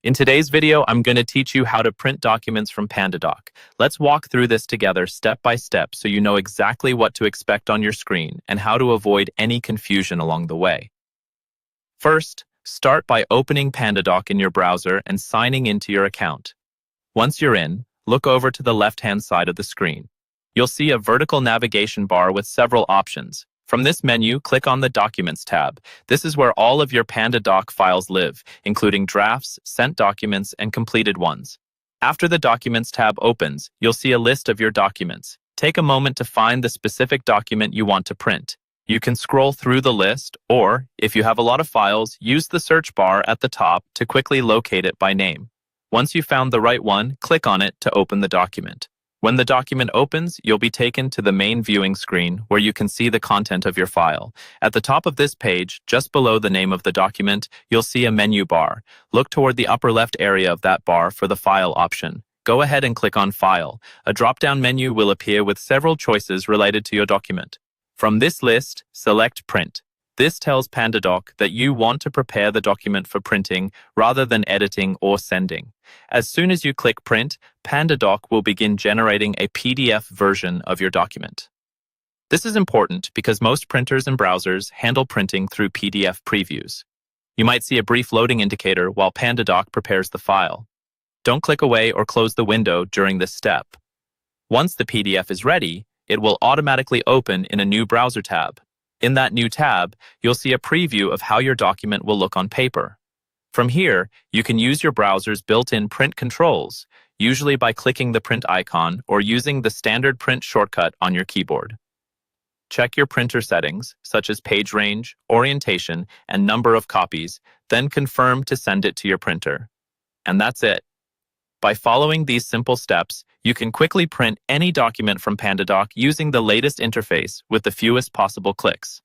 In today's video, I'm going to teach you how to print documents from Pandadoc. Let's walk through this together step by step so you know exactly what to expect on your screen and how to avoid any confusion along the way. First, start by opening Pandadoc in your browser and signing into your account. Once you're in, look over to the left-hand side of the screen. You'll see a vertical navigation bar with several options. From this menu, click on the Documents tab. This is where all of your Pandadoc files live, including drafts, sent documents, and completed ones. After the Documents tab opens, you'll see a list of your documents. Take a moment to find the specific document you want to print. You can scroll through the list, or, if you have a lot of files, use the search bar at the top to quickly locate it by name. Once you've found the right one, click on it to open the document. When the document opens, you'll be taken to the main viewing screen where you can see the content of your file. At the top of this page, just below the name of the document, you'll see a menu bar. Look toward the upper left area of that bar for the File option. Go ahead and click on File. A drop-down menu will appear with several choices related to your document. From this list, select Print. This tells Pandadoc that you want to prepare the document for printing rather than editing or sending. As soon as you click Print, Pandadoc will begin generating a PDF version of your document. This is important because most printers and browsers handle printing through PDF previews. You might see a brief loading indicator while Pandadoc prepares the file. Don't click away or close the window during this step. Once the PDF is ready, it will automatically open in a new browser tab. In that new tab, you'll see a preview of how your document will look on paper. From here, you can use your browser's built-in print controls, usually by clicking the print icon or using the standard print shortcut on your keyboard. Check your printer settings, such as page range, orientation, and number of copies, then confirm to send it to your printer. And that's it. By following these simple steps, you can quickly print any document from Pandadoc using the latest interface with the fewest possible clicks.